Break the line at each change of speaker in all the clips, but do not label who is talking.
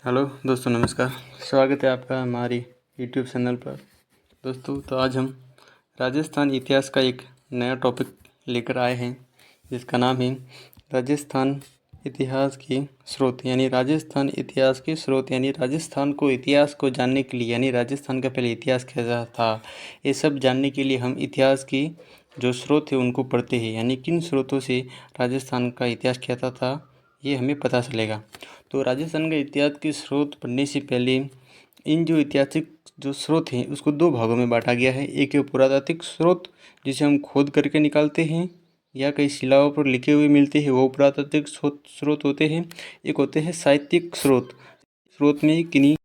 Hello दोस्तों, नमस्कार। स्वागत है आपका हमारी यूट्यूब चैनल पर। दोस्तों, तो आज हम राजस्थान इतिहास का एक नया टॉपिक लेकर आए हैं, जिसका नाम है राजस्थान इतिहास के स्रोत। यानी राजस्थान इतिहास के स्रोत, यानी राजस्थान को इतिहास को जानने के लिए, यानी राजस्थान का पहले इतिहास कैसा था, ये सब जानने के लिए हम इतिहास की जो स्रोत है उनको पढ़ते हैं। यानी किन स्रोतों से राजस्थान का इतिहास कहता था, ये हमें पता चलेगा। तो राजस्थान के इतिहास के स्रोत पढ़ने से पहले इन जो ऐतिहासिक जो स्रोत हैं उसको दो भागों में बांटा गया है। एक है पुरातात्विक स्रोत, जिसे हम खोद करके निकालते हैं या कई शिलाओं पर लिखे हुए मिलते हैं, वो पुरातात्विक स्रोत होते हैं। एक होते हैं साहित्यिक स्रोत। स्रोत में किन्हीं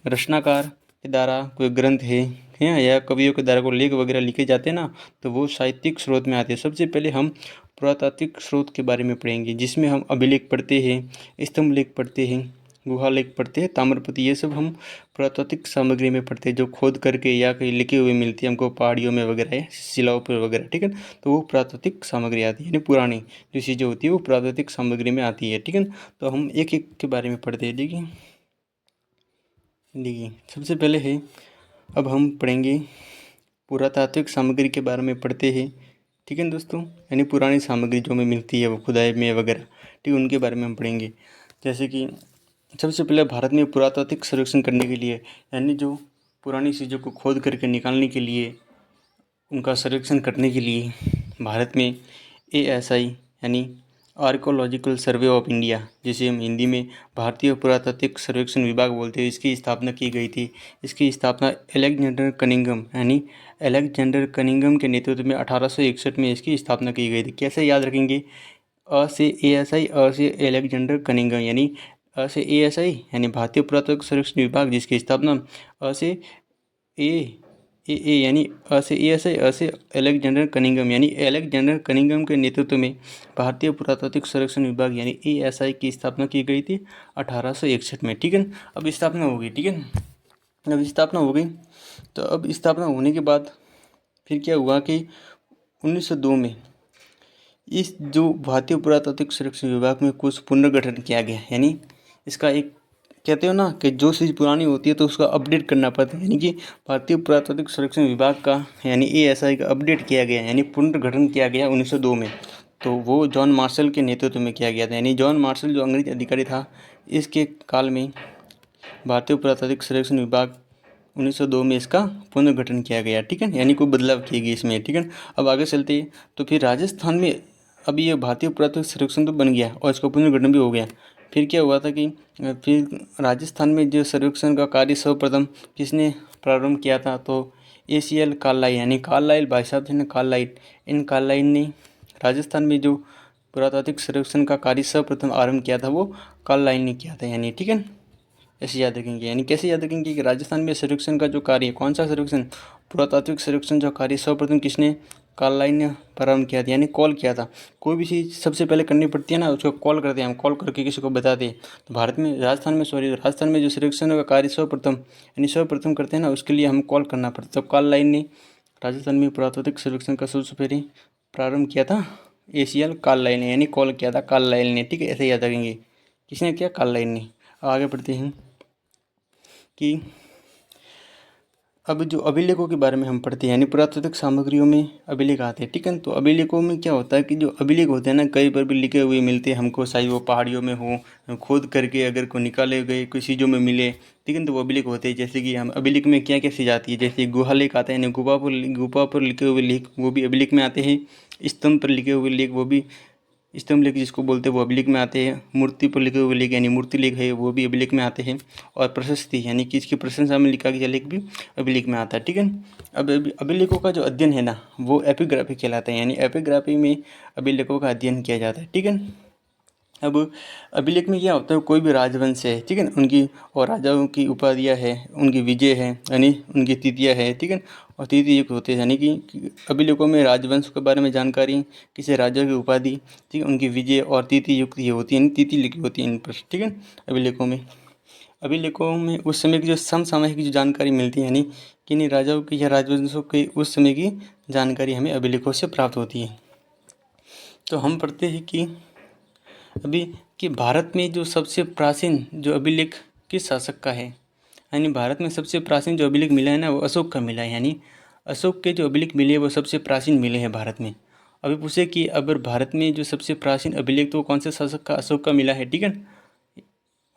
रचनाकार के द्वारा कोई ग्रंथ है या कवियों के द्वारा कोई लेख वगैरह लिखे जाते हैं ना, तो वो साहित्यिक स्रोत में आते हैं। सबसे पहले हम पुरातात्विक स्रोत के बारे में पढ़ेंगे, जिसमें हम अभिलेख पढ़ते हैं, स्तंभ लेख पढ़ते हैं, गुहा लेख पढ़ते हैं, ताम्रपत्र, ये सब हम पुरातात्विक सामग्री में पढ़ते हैं, जो खोद करके या कहीं लिखे हुए मिलती है हमको पहाड़ियों में वगैरह या शिलाओं पर वगैरह। ठीक है, तो वो पुरातात्विक सामग्री आती है, यानी पुरानी जो चीज़ें होती है वो पुरातात्विक सामग्री में आती है। ठीक है, तो हम एक एक के बारे में पढ़ते हैं। देखिए सबसे पहले है, अब हम पढ़ेंगे पुरातात्विक सामग्री के बारे में पढ़ते हैं। ठीक है दोस्तों, यानी पुरानी सामग्री जो हमें मिलती है वो खुदाई में वगैरह, ठीक, उनके बारे में हम पढ़ेंगे। जैसे कि सबसे पहले भारत में पुरातात्विक सर्वेक्षण करने के लिए, यानी जो पुरानी चीज़ों को खोद करके निकालने के लिए, उनका सर्वेक्षण करने के लिए भारत में ASI यानी आर्कोलॉजिकल सर्वे ऑफ इंडिया, जिसे हम हिंदी में भारतीय पुरातात्विक सर्वेक्षण विभाग बोलते हैं, इसकी स्थापना की गई थी। इसकी स्थापना अलेक्जेंडर कनिंघम यानी अलेक्जेंडर कनिंघम के नेतृत्व में 1861 में इसकी स्थापना की गई थी। कैसे याद रखेंगे? अ से ASI, अ से अलेक्जेंडर कनिंघम, यानी अ से ASI यानी भारतीय पुरातत्व सर्वेक्षण विभाग, जिसकी स्थापना अ से ए यानी अ से ASI, अ से अलेक्जेंडर कनिंघम यानी अलेक्जेंडर कनिंघम के नेतृत्व में भारतीय पुरातात्विक सर्वेक्षण विभाग यानी ASI की स्थापना की गई थी 1861 में। ठीक है, अब स्थापना हो गई। ठीक है, अब स्थापना हो गई, तो अब स्थापना होने के बाद फिर क्या हुआ कि 1902 में इस जो भारतीय पुरातात्विक सर्वेक्षण विभाग में कुछ पुनर्गठन किया गया। यानी इसका एक कहते हो ना कि जो चीज़ पुरानी होती है तो उसका अपडेट करना पड़ता है, यानी कि भारतीय पुरातात्विक सर्वेक्षण विभाग का यानी ASI का अपडेट किया गया, यानी पुनर्गठन किया गया 1902 में। तो वो जॉन मार्शल के नेतृत्व में किया गया था। यानी जॉन मार्शल जो अंग्रेज अधिकारी था, इसके काल में भारतीय पुरातात्विक सर्वेक्षण विभाग 1902 में इसका पुनर्गठन किया गया। ठीक है, यानी कोई बदलाव किए गए इसमें। ठीक है, अब आगे चलते हैं, तो फिर राजस्थान में अभी ये भारतीय पुरातात्विक सर्वेक्षण तो बन गया और इसका पुनर्गठन भी हो गया। फिर क्या हुआ था कि फिर राजस्थान में जो सर्वेक्षण का कार्य सर्वप्रथम किसने प्रारंभ किया था, तो ACL कार्लाइल यानी कार्लाइल भाई साहब थे ना, कार्लाइल, इन कार्लाइल ने राजस्थान में जो पुरातात्विक सर्वेक्षण का कार्य सर्वप्रथम आरंभ किया था वो कार्लाइल ने किया था। यानी ठीक है, ऐसे याद रखेंगे। यानी कैसे याद रखेंगे कि राजस्थान में सर्वेक्षण का जो कार्य, कौन सा सर्वेक्षण, पुरातात्विक सर्वेक्षण जो कार्य सर्वप्रथम किसने, कार्लाइल ने प्रारंभ किया था, यानी कॉल किया था। कोई भी चीज़ सबसे पहले करनी पड़ती है ना, उसको कॉल करते हैं हम, कॉल करके किसी को बताते हैं। तो भारत में राजस्थान में जो सर्वेक्षण का कार्य सर्वप्रथम यानी सर्वप्रथम करते हैं ना, उसके लिए हम कॉल करना पड़ता है। तो कार्लाइल ने राजस्थान में पुरातात्विक सर्वेक्षण का सबसे पहले प्रारंभ किया था ACL कार्लाइल ने, यानी कॉल किया था कार्लाइल ने। ठीक है, ऐसे याद रखेंगे, किसने किया, कार्लाइल ने। आगे बढ़ते हैं कि अब जो अभिलेखों के बारे में हम पढ़ते हैं, यानी पुरातात्विक सामग्रियों में अभिलेख आते हैं। ठीक है, तो अभिलेखों में क्या होता है कि जो अभिलेख होते हैं ना, कई पर भी लिखे हुए मिलते हैं हमको, चाहे वो पहाड़ियों में हो, खोद करके अगर को निकाले गए किसी चीज़ों में मिले। ठीक है, तो वो अभिलेख होते हैं। जैसे कि हम अभिलेख में क्या क्या चीज़ आती है, जैसे गुहा लेख आता है, यानी गुफा पर लिखे हुए लेख, वो भी अभिलेख में आते हैं। स्तंभ पर लिखे हुए लेख, वो भी स्तंभ लेख जिसको बोलते हैं, वो अभिलेख में आते हैं। मूर्ति पर लिखे हुए लेख यानी मूर्ति लेख है, वो भी अभिलेख में आते हैं। और प्रशस्ति यानी कि इसकी प्रशंसा में लिखा गया लेख भी अभिलेख में आता है। ठीक है, अब अभिलेखों का जो अध्ययन है ना, वो एपिग्राफी कहलाता है, यानी एपिग्राफी में अभिलेखों का अध्ययन किया जाता है। ठीक है, अब अभिलेख में क्या होता है, कोई भी राजवंश है, ठीक है, उनकी और राजाओं की उपाधियाँ है, उनकी विजय है, यानी उनकी तिथियाँ है। ठीक है, और तिथि युक्त होते हैं, यानी कि अभिलेखों में राजवंश के बारे में जानकारी, किसी राजा की उपाधि, ठीक है, उनकी विजय और तिथि युक्त ये होती है, तिथि लिखी होती है इन पर। ठीक है, अभिलेखों में उस समय की जो समसामयिक की जो जानकारी मिलती है, यानी किन्हीं राजाओं की या राजवंशों की उस समय की जानकारी हमें अभिलेखों से प्राप्त होती है। तो हम पढ़ते हैं कि अभी कि भारत में जो सबसे प्राचीन जो अभिलेख किस शासक का है। यानी भारत में सबसे प्राचीन जो अभिलेख मिला है ना वो अशोक का मिला है। यानी अशोक के जो अभिलेख मिले वो सबसे प्राचीन मिले हैं भारत में। अभी पूछे कि अगर भारत में जो सबसे प्राचीन अभिलेख तो कौन से शासक का, अशोक का मिला है, ठीक है।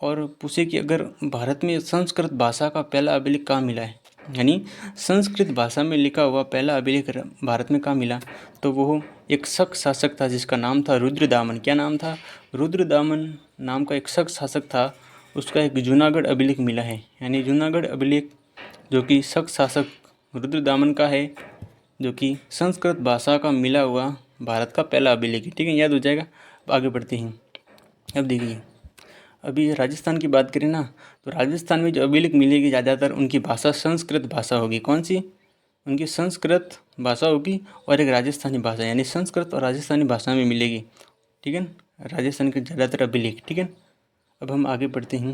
और पूछे कि अगर भारत में संस्कृत भाषा का पहला अभिलेख कहाँ मिला है, यानी संस्कृत भाषा में लिखा हुआ पहला अभिलेख भारत में कहाँ मिला, तो वो एक शक शासक था जिसका नाम था रुद्रदामन। क्या नाम था? रुद्रदामन नाम का एक शक शासक था, उसका एक जूनागढ़ अभिलेख मिला है। यानी जूनागढ़ अभिलेख जो कि शक शासक रुद्रदामन का है, जो कि संस्कृत भाषा का मिला हुआ भारत का पहला अभिलेख है, ठीक है, याद हो जाएगा। अब आगे बढ़ते हैं। अब देखिए, अभी राजस्थान की बात करें ना, तो राजस्थान में जो अभिलेख मिलेगी ज़्यादातर उनकी भाषा संस्कृत भाषा होगी। कौन सी? उनकी संस्कृत भाषा होगी और एक राजस्थानी भाषा, यानी संस्कृत और राजस्थानी भाषा में मिलेगी, ठीक है, राजस्थान के ज़्यादातर अभिलेख, ठीक है। अब हम आगे बढ़ते हैं।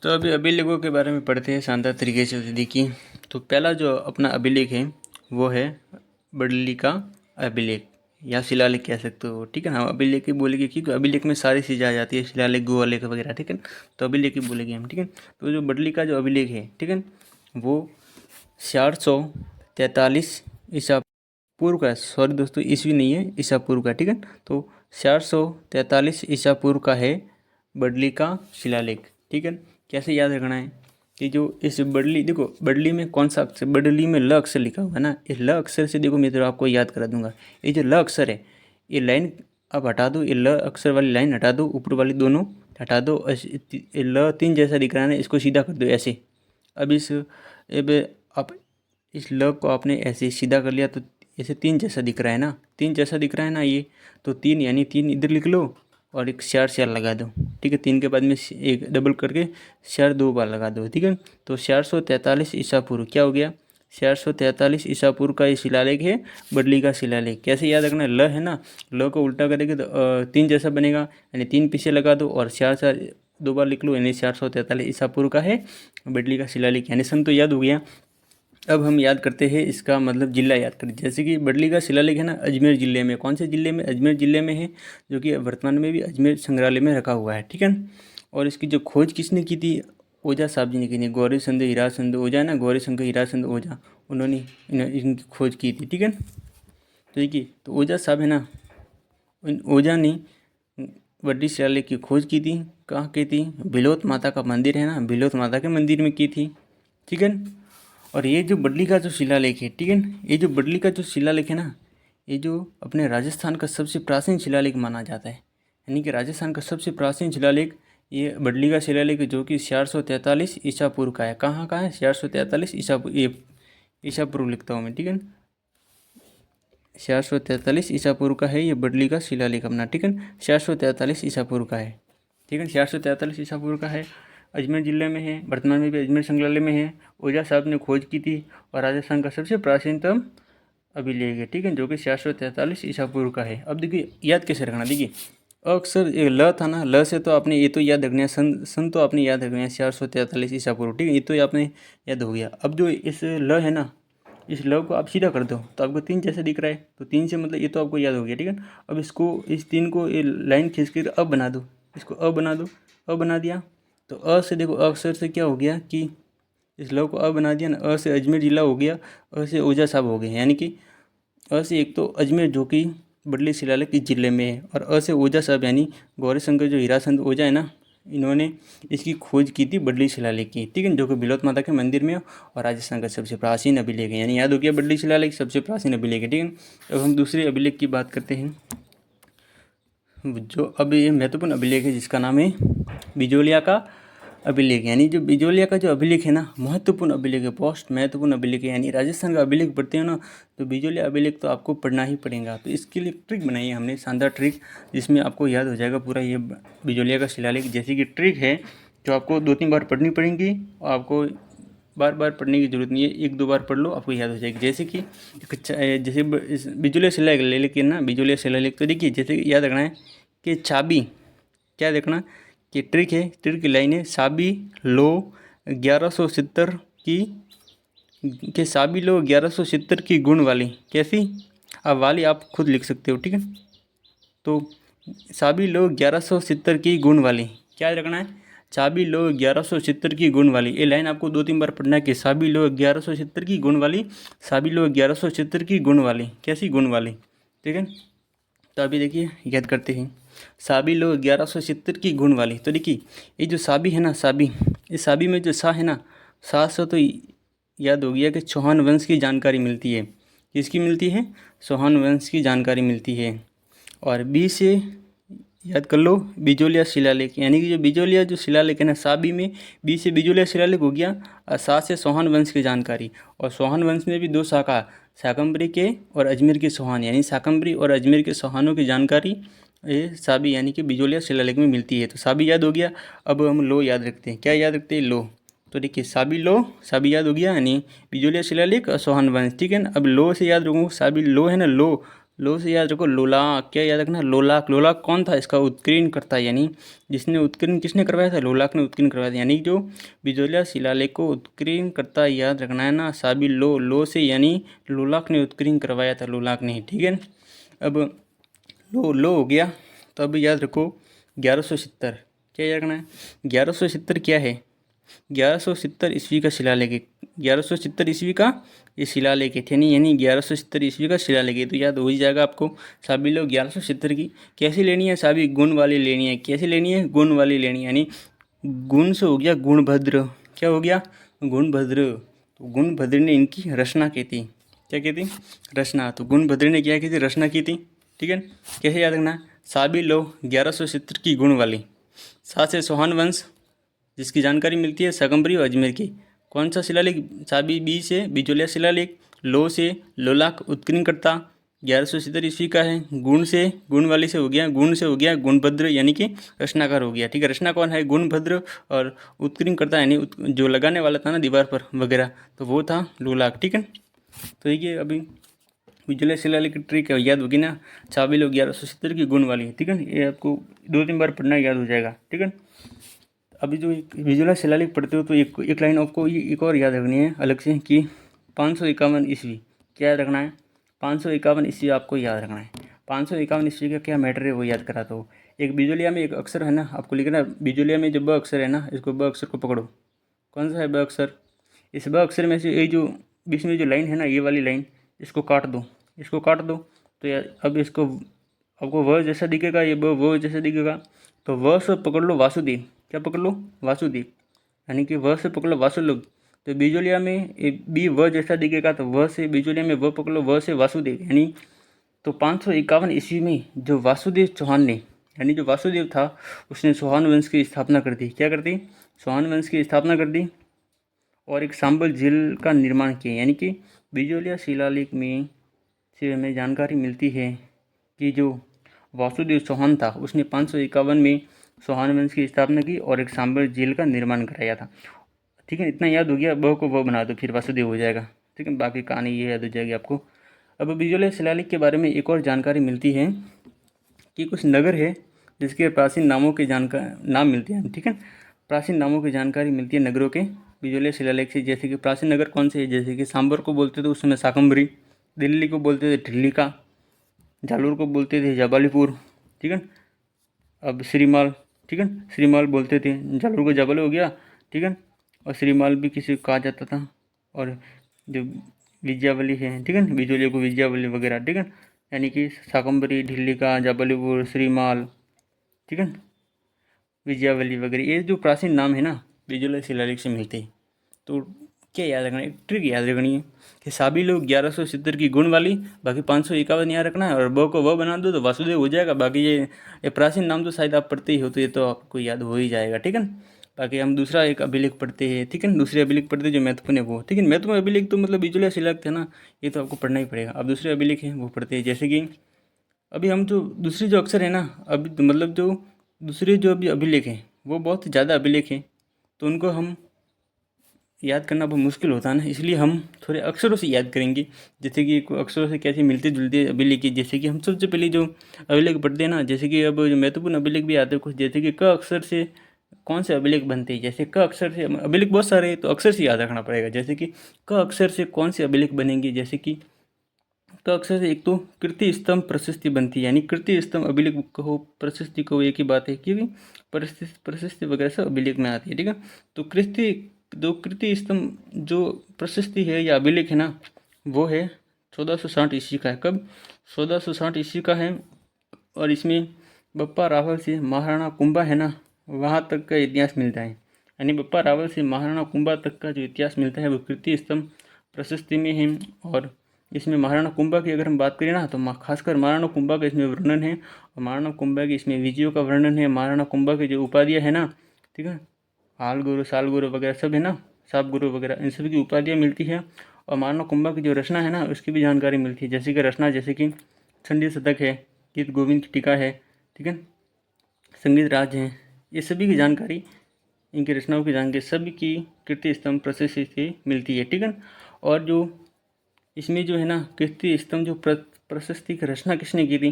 तो अभी अभिलेखों के बारे में पढ़ते हैं शानदार तरीके से। देखिए, तो पहला जो अपना अभिलेख है वो है बडली का अभिलेख या शिलालेख कह सकते हो, ठीक है। हम अभिलेख ही बोलेंगे क्योंकि अभिलेख में सारी चीज़ें आ जाती है, शिलालेख, गोलेख वगैरह, ठीक है, तो अभिलेख ही बोलेंगे हम, ठीक है। तो जो बडली का जो अभिलेख है, ठीक है, वो 443 ईसा पूर्व का, सॉरी दोस्तों ईस्वी नहीं है, ईसा पूर्व का, ठीक है। तो 443 ईसा पूर्व का है बडली का शिलालेख, ठीक है। कैसे याद रखना है कि जो इस बडली, देखो बडली में कौन सा अक्षर, बडली में ल अक्षर लिखा हुआ है ना, इस ल अक्षर से देखो मैं तो आपको याद करा दूंगा। ये जो ल अक्षर है, ये लाइन अब हटा दो, ये ल अक्षर वाली लाइन हटा दो, ऊपर वाली दोनों हटा दो, ल 3 जैसा दिख रहा है ना, इसको सीधा कर दो ऐसे। अब आप इस ल को आपने ऐसे सीधा कर लिया तो ऐसे 3 जैसा दिख रहा है ना, 3 जैसा दिख रहा है ना ये, तो 3 यानी 3 इधर लिख लो और एक चार लगा दो, ठीक है। 3 के बाद में एक डबल करके 4 2 बार लगा दो, ठीक है। तो 443 ईसा पूर्व क्या हो गया? 443 ईसा पूर्व का ये शिलालेख है बडली का शिलालेख। कैसे याद रखना है? ल है ना, ल को उल्टा करेंगे तो 3 जैसा बनेगा, यानी 3 पीछे लगा दो और 4 2 बार लिख लो, यानी 443 ईसा पूर्व का है बडली का शिलालेख। यानी सन तो याद हो गया। अब हम याद करते हैं इसका मतलब जिला याद करें। जैसे कि बडली का शिलालेख है ना अजमेर ज़िले में, कौन से ज़िले में? अजमेर ज़िले में है, जो कि वर्तमान में भी अजमेर संग्रहालय में रखा हुआ है, ठीक है। और इसकी जो खोज किसने की थी? ओझा साहब जी ने की थी। गौरी चंद हीरा चंद ओझा है ना, गौरी शंकर हीरा चंद ओझा, उन्होंने इनकी खोज की थी, ठीक है। तो देखिए, तो ओझा साहब है ना, ओझा ने बडली शिलालेख की खोज की थी। कहाँ की थी? बिलोत माता का मंदिर है ना, बिलोत माता के मंदिर में की थी, ठीक है। और ये जो बडली का जो शिलालेख है, ठीक है, ये जो बडली का जो शिलालेख है ना, ये जो अपने राजस्थान का सबसे प्राचीन शिलालेख माना जाता है। यानी कि राजस्थान का सबसे प्राचीन शिलालेख ये बडली का शिलालेख, जो कि 443 ईसा पूर्व का है। कहाँ का है? 443 ईसा पूर्व लिखता हूँ मैं, ठीक है। 443 ईसा पूर्व का है ये बडली का शिलालेख अपना, ठीक है। 443 ईसा पूर्व का है, ठीक है, 443 ईसा पूर्व का है। अजमेर ज़िले में है, वर्तमान में भी अजमेर संग्रहालय में है। ओझा साहब ने खोज की थी और राजस्थान का सबसे प्राचीनतम अभिलेख है, ठीक है, जो कि 443 ईसा पूर्व का है। अब देखिए याद कैसे रखना, देखिए अक्सर ये ल था ना, ल से तो आपने ये तो याद रखना है, सन तो आपने याद रखना है 443 ईसा पूर्व, ठीक है, ये तो आपने याद हो गया। अब जो इस ल है ना, इस ल को आप सीधा कर दो तो आपको 3 जैसा दिख रहा है, तो 3 से मतलब ये तो आपको याद हो गया, ठीक है। अब इसको, इस 3 को ये लाइन खींच कर अब बना दो, इसको अब बना दो, अब बना दिया तो अ से देखो, अक्षर से क्या हो गया कि इस ल को अब बना दिया ना, अ से अजमेर जिला हो गया, अ से ओझा साहब हो गए। यानी कि अ से एक तो अजमेर जो कि बडली शिलालेख किस जिले में है, और अ से ओझा साहब यानी गौरी शंकर जो हीराचंद ओझा है ना, इन्होंने इसकी खोज की थी बडली शिलालेख की, ठीक है, जो कि बिलोत माता के मंदिर में और राजस्थान का सबसे प्राचीन अभिलेख है। यानी याद हो गया बडली शिलालेख सबसे प्राचीन अभिलेख है, ठीक है। अब हम दूसरे अभिलेख की बात करते हैं, जो अब ये महत्वपूर्ण अभिलेख है जिसका नाम है बिजोलिया का अभिलेख। यानी जो बिजोलिया का जो अभिलेख है ना, महत्वपूर्ण अभिलेख है, पोस्ट महत्वपूर्ण अभिलेख है। यानी राजस्थान का अभिलेख पढ़ते हो ना, तो बिजोलिया अभिलेख तो आपको पढ़ना ही पड़ेगा। तो इसके लिए ट्रिक बनाई है हमने, शानदार ट्रिक, जिसमें आपको याद हो जाएगा पूरा ये बिजोलिया का शिलालेख। जैसे कि ट्रिक है जो आपको 2-3 बार पढ़नी पड़ेंगी और आपको बार बार पढ़ने की जरूरत नहीं है, 1-2 बार पढ़ लो आपको याद हो जाएगी। जैसे कि जैसे बिजोलिया शिलालेख ले लेकिन ना, बिजोलिया शिलालेख तो देखिए जैसे याद रखना है कि चाबी, क्या देखना कि ट्रिक है, ट्रिक की लाइन है, साबी लो 1170 की के साबी लो 1170 की गुण वाली, कैसी? अब वाली आप खुद लिख सकते हो, ठीक है। तो साबी लो 1170 की गुण वाली, क्या रखना है? चाबी लो 1176 की गुण वाली। ये लाइन आपको 2-3 बार पढ़ना है कि चाबी लो 1176 की गुण वाली, चाबी लो 1176 की गुण वाली। कैसी गुण वाली, ठीक है। तो अभी देखिए याद करते हैं, चाबी लो 1176 की गुण वाली। तो देखिए ये जो चाबी है ना, चाबी, इस चाबी में जो सा है ना, सा से तो याद हो गया कि चौहान वंश की जानकारी मिलती है। किसकी मिलती है? चौहान वंश की जानकारी मिलती है। और बी से याद कर लो बिजोलिया शिलालेख, यानी कि जो बिजोलिया जो शिलालेख है ना, साबी में बी से बिजोलिया शिलालेख हो गया और सा से चौहान वंश की जानकारी। और चौहान वंश में भी 2 शाखा, शाकंभरी के और अजमेर के चौहान, यानी शाकंभरी और अजमेर के चौहानों की जानकारी ये साबी यानी कि बिजोलिया शिलालेख में मिलती है। तो साबी याद हो गया। अब हम लो याद रखते हैं। क्या याद रखते हैं? लो। तो देखिए साबी लो, साबी याद हो गया, यानी बिजोलिया शिलालेख और चौहान वंश, ठीक है ना। अब लो से याद रखूँ, साबी लो है ना, लो से याद रखो लोलाक। क्या याद रखना? लोलाक। लोलाक कौन था? इसका उत्कीर्ण करता, यानी जिसने उत्कीर्ण किसने करवाया था? लोलाक ने उत्कीर्ण करवाया था, यानी जो बिजोलिया शिलालेख को उत्कीर्ण करता याद रखना है ना, साबी लो से, यानी लोलाक ने उत्कीर्ण करवाया था, लोलाक ने, ठीक है। अब लो हो गया। तो अब याद रखो 1170। क्या याद रखना है? 1170 क्या है? 1170 ईस्वी का शिलालेख है। 1170 ईस्वी का ये शिलालेख है, यानी 1170 ईस्वी का शिलालेख है। तो याद हो ही जाएगा आपको। साबी लो 1170 की कैसी लेनी है? साबी गुण वाली लेनी है। कैसी लेनी है? गुण वाली लेनी है, यानी गुण से हो गया गुणभद्र। क्या हो गया? गुणभद्र। तो गुणभद्र ने इनकी रचना की थी। क्या की थी? रचना। तो गुणभद्र ने क्या की थी? रचना की थी, ठीक है। कैसे याद रखना है? साबी लो 1170 की गुण वाली। साथ से चौहान वंश जिसकी जानकारी मिलती है शाकंभरी और अजमेर की। कौन सा शिलालेख? साबी बी से बिजोलिया शिलालेख, लो से लोलाक उत्कीर्णकर्ता 1170 ईस्वी का है, गुण से गुण वाली से हो गया, गुण से हो गया गुणभद्र, यानी कि रचनाकार हो गया, ठीक है। रचना कौन है? गुणभद्र। और उत्कीर्णकर्ता यानी जो लगाने वाला था ना दीवार पर वगैरह, तो वो था लोलाक, ठीक है। तो देखिए अभी बिजोलिया शिलालेख की ट्रिक याद होगी ना, चाबी लो 1170 की गुण वाली, ठीक है। ये आपको 2-3 बार पढ़ना याद हो जाएगा, ठीक है। अभी जो बिजोलिया शिलालेख पढ़ते हो तो एक लाइन आपको एक और याद रखनी है अलग से कि 551 ईस्वी। क्या याद रखना है? 551 ईस्वी आपको याद रखना है। 551 ईस्वी का क्या मैटर है वो याद कराता हूँ। एक बिजोलिया में एक अक्षर है ना, आपको लिखना बिजोलिया में जो ब अक्षर है ना, इसको ब अक्षर को पकड़ो। कौन सा है ब अक्षर? इस ब अक्षर में से ये जो बीच में जो लाइन है ना, ये वाली लाइन, इसको काट दो, इसको काट दो। तो यार अब इसको आपको व जैसा दिखेगा, ये ब व जैसा दिखेगा। तो व से पकड़ लो वासुदेव। क्या पकड़ लो? वासुदेव, यानी कि व से पकड़ लो वासुदेव। तो बिजोलिया में बी व जैसा दिखेगा, तो व से बिजोलिया में व पकड़ लो, व से वासुदेव, यानी तो 551 ईस्वी में जो वासुदेव चौहान ने, यानी जो वासुदेव था, उसने चौहान वंश की स्थापना कर दी। क्या कर दी? चौहान वंश की स्थापना कर दी और एक सांबल झील का निर्माण किया। यानी कि बिजोलिया शिलालेख में से हमें जानकारी मिलती है कि जो वासुदेव चौहान था उसने 551 में चौहान वंश की स्थापना की और एक सांबर झील का निर्माण कराया था, ठीक है। इतना याद हो गया। ब को व बना दो, फिर वासुदेव हो जाएगा, ठीक है। बाकी कहानी ये याद हो जाएगी आपको। अब बिजोलिया शिलालेख के बारे में एक और जानकारी मिलती है कि कुछ नगर है जिसके प्राचीन नामों के नाम मिलते हैं, ठीक है। प्राचीन नामों की जानकारी मिलती है नगरों के बिजोलिया शिलालेख से। जैसे कि प्राचीन नगर कौन से है? जैसे कि सांबर को बोलते थे उस समय शाकंभरी, दिल्ली को बोलते थे ढिल्लिका, जालोर को बोलते थे जबालीपुर, ठीक है। अब श्रीमाल, ठीक है, श्रीमाल बोलते थे, जालोर को जबल हो गया, ठीक है। और श्रीमाल भी किसी को कहा जाता था। और जो विजयावली है, ठीक है, बिजोलिया को विजयावली वगैरह, ठीक है। यानी कि शाकंभरी, ढिल्लिका, जबलपुर, श्रीमाल, ठीक है, विजयावली वगैरह, ये जो प्राचीन नाम है ना बिजोलिया शिलालेख से मिलते हैं। तो क्या याद रखना है? एक ट्रिक याद रखनी है कि सभी लोग 1170 की गुण वाली, बाकी 551 याद रखना है और ब को व बना दो तो वासुदेव हो जाएगा। बाकी ये प्राचीन नाम तो शायद आप पढ़ते ही हो, तो ये तो आपको याद हो ही जाएगा, ठीक है। बाकी हम दूसरा एक अभिलेख पढ़ते हैं, ठीक है। दूसरे अभिलेख पढ़ते हैं जो महत्वपूर्ण है वो, ठीक है। महत्वपूर्ण अभिलेख तो मतलब बिजोलिया शिलालेख थे ना, ये तो आपको पढ़ना ही पड़ेगा। अब दूसरे अभिलेख हैं वो पढ़ते हैं। जैसे कि अभी हम जो दूसरी जो अक्षर है ना, अभी मतलब जो दूसरे जो अभी अभिलेख हैं वो बहुत ज़्यादा अभिलेख हैं, तो उनको हम याद करना बहुत मुश्किल होता है ना, इसलिए हम थोड़े अक्षरों से याद करेंगे। जैसे कि अक्षरों से कैसे मिलते जुलते अभिलेख है। जैसे कि हम सबसे पहले जो अभिलेख पढ़ते हैं ना, जैसे कि अब जो महत्वपूर्ण अभिलेख भी आते हैं कुछ, जैसे कि क अक्षर से कौन से अभिलेख बनते हैं। जैसे क अक्षर से अभिलेख बहुत सारे हैं, तो अक्षर से याद रखना पड़ेगा। जैसे कि क अक्षर से कौन से अभिलेख बनेंगे, जैसे कि क अक्षर से एक तो कृति स्तंभ प्रशस्ति बनती है, यानी कृति स्तंभ अभिलेख कहो प्रशस्ति कहो एक ही बात है, क्योंकि प्रशस्ति वगैरह सब अभिलेख में आती है। ठीक है, तो कृति स्तंभ जो प्रशस्ति है या अभिलेख है ना, वो है 1460 ईस्वी का है। कब? 1460 ईस्वी का है। और इसमें बप्पा रावल से महाराणा कुंभा है ना, वहाँ तक का इतिहास मिलता है। यानी बप्पा रावल से महाराणा कुंभा तक का जो इतिहास मिलता है वो कृति स्तंभ प्रशस्ति में है। और इसमें महाराणा कुंभा की अगर हम बात करें ना, तो खासकर महाराणा कुंभा का इसमें वर्णन है, और महाराणा कुंभा के इसमें विजयों का वर्णन है। महाराणा कुंभा की जो उपाधियाँ है ना, ठीक है, हाल गुरु, साल गुरु वगैरह सब है ना, साप गुरु वगैरह, इन सभी की उपाधियाँ मिलती है। और महाराणा कुंभा की जो रचना है ना, उसकी भी जानकारी मिलती है, जैसे कि रचना, जैसे कि छंदी शतक है, गीत गोविंद की टीका है, ठीक है, संगीत राज है, ये सभी की जानकारी, इनकी रचनाओं की जानकारी सभी की कृति स्तंभ प्रशस्ति से मिलती है। ठीक है, और जो इसमें जो है ना कृति स्तंभ जो प्रशस्ति की रचना किसने की थी?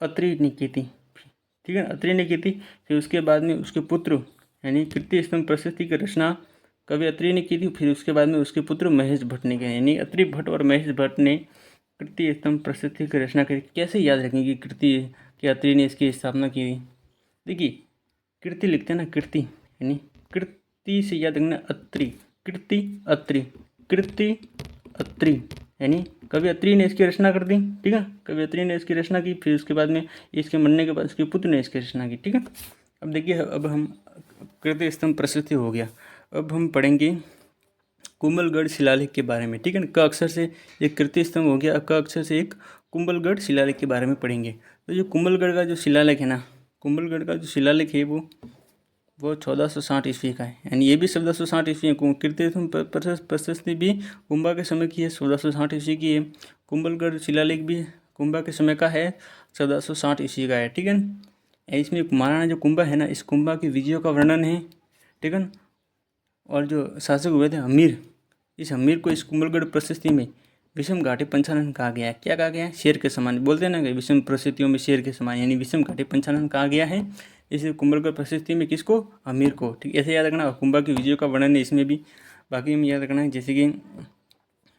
अत्रि ने की थी। ठीक है, अत्रि ने की थी। फिर उसके बाद में उसके पुत्र, यानी कृति स्तंभ प्रशस्ति की रचना कवि अत्रि ने की थी। फिर उसके बाद में उसके पुत्र महेश भट्ट ने किया, यानी अत्रि भट्ट और महेश भट्ट ने कृति स्तंभ प्रशस्ति की रचना करी। कैसे याद रखेंगे कृति कि अत्रि ने इसकी स्थापना की थी? देखिए, कृति लिखते हैं ना, कृति यानी कृति से याद रखना अत्रि, कृति अत्रि, कृति अत्रि, यानी कवि अत्रि ने इसकी रचना कर दी। ठीक है, कवि अत्रि ने इसकी रचना की। फिर उसके बाद में इसके मरने के बाद इसके पुत्र ने इसकी रचना की। ठीक है, अब देखिए, अब हम कृति स्तंभ प्रशस्ति हो गया। अब हम पढ़ेंगे कुंभलगढ़ शिलालेख के बारे में। ठीक है, क अक्षर से एक कृति स्तंभ हो गया, क अक्षर से एक कुंभलगढ़ शिलालेख के बारे में पढ़ेंगे। तो जो कुंभलगढ़ का जो शिलालेख है ना, कुंभलगढ़ का जो शिलालेख है वो 1460 ईस्वी का है, यानी ये भी 1460 ईस्वी है। कृति स्तंभ प्रशस्ति भी कुंभा के समय की है, 1460 ईस्वी की है। कुंभलगढ़ शिलालेख भी कुंभा के समय का है, 1460 ईस्वी का है। ठीक है, इसमें महाराणा जो कुंभा है ना, इस कुंभा की विजयों का वर्णन है। ठीक है, और जो शासक हुए थे हमीर, इस हमीर को इस कुंभलगढ़ प्रशस्ति में विषम घाटी पंचानन कहा गया है। क्या कहा गया है? शेर के समान। बोलते हैं ना कि विषम प्रशस्तियों में शेर के समान, यानी विषम घाटी पंचानन कहा गया है इस कुंभलगढ़ प्रशस्ति में। किसको? हमीर को। ठीक, ऐसे याद रखना। कुंभा की विजयों का वर्णन है इसमें भी। बाकी में याद रखना है, जैसे कि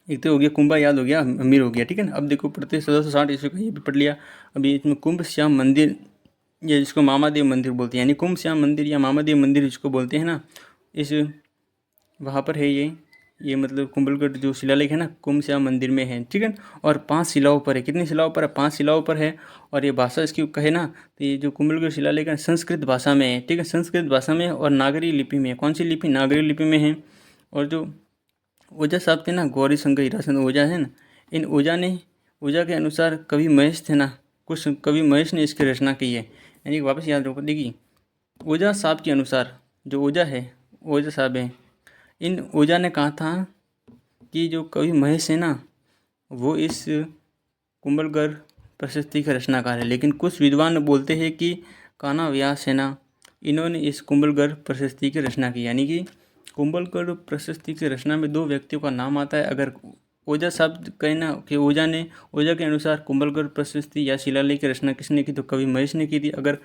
एक तो हो गया कुंभा, याद हो गया, हमीर हो गया। ठीक है ना, अब देखो पढ़ते 1460 ईस्वी का ये भी पढ़ लिया। अभी इसमें कुंभ श्याम मंदिर, या जिसको मामादेव मंदिर बोलते हैं, यानी कुंभ श्याम मंदिर या मामादेव मंदिर जिसको बोलते हैं ना, इस वहाँ पर है ये मतलब कुंभलगढ़ जो शिलालेख है ना, कुंभ श्याम मंदिर में है। ठीक है, और 5 शिलाओं पर है। कितनी शिलाओं पर है? 5 शिलाओं पर है। और ये भाषा इसकी कहे ना, तो ये जो कुंभलगढ़ शिलालेख है संस्कृत भाषा में है। ठीक है, संस्कृत भाषा में और नागरी लिपि में है। कौन सी लिपि? नागरी लिपि में है। और जो ओझा साहब थे ना, गौरी शंकर हीराचंद ओझा है ना, इन ओझा के अनुसार कवि महेश थे ना, कुछ कवि महेश ने इसकी रचना की है। यानी वापस याद रखो, देखिए ओझा साहब के अनुसार, जो ओझा है, ओझा साहब हैं, इन ओझा ने कहा था कि जो कवि महेश है ना, वो इस कुंभलगढ़ प्रशस्ति का रचनाकार है। लेकिन कुछ विद्वान बोलते हैं कि कान्हा व्यास है ना, इन्होंने इस कुंभलगढ़ प्रशस्ति की रचना की। यानी कि कुंभलगढ़ प्रशस्ति की रचना में 2 व्यक्तियों का नाम आता है। अगर ओझा साहब कहना कि ओझा के अनुसार कुंभलगढ़ प्रशस्ति या शिलालेख की रचना किसने की, तो कवि महेश ने की थी। अगर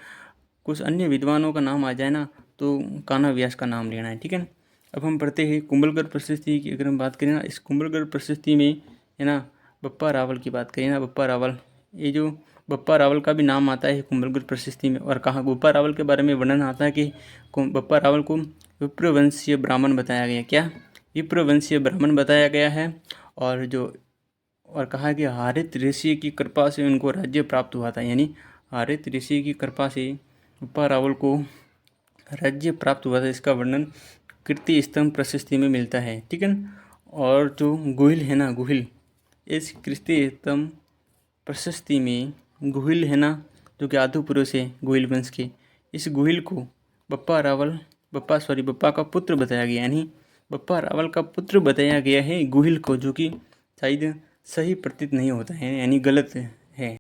कुछ अन्य विद्वानों का नाम आ जाए ना, तो कान्हा व्यास का नाम लेना है। ठीक है, अब हम पढ़ते हैं कुंभलगढ़ प्रशस्ति की। अगर हम बात करें ना, इस कुंभलगढ़ प्रशस्ति में है ना, बप्पा रावल की बात करें ना, बप्पा रावल, ये जो बप्पा रावल का भी नाम आता है कुंभलगढ़ प्रशस्ति में। और कहाँ बप्पा रावल के बारे में वर्णन आता है कि बप्पा रावल को विप्रवंशीय ब्राह्मण बताया गया। क्या? विप्रवंशीय ब्राह्मण बताया गया है। और कहा कि हारित ऋषि की कृपा से उनको राज्य प्राप्त हुआ था। यानी हारित ऋषि की कृपा से बप्पा रावल को राज्य प्राप्त हुआ था। इसका वर्णन कृति स्तंभ प्रशस्ति में मिलता है। ठीक है, और जो गुहिल है ना, गुहिल, इस कृति स्तंभ प्रशस्ति में गुहिल है ना, जो कि आदि पुरुष है गुहिल वंश के, इस गुहिल को बप्पा का पुत्र बताया गया। यानी बप्पा रावल का पुत्र बताया गया है गुहिल को, जो कि शायद सही प्रतीत नहीं होता है, यानी गलत है।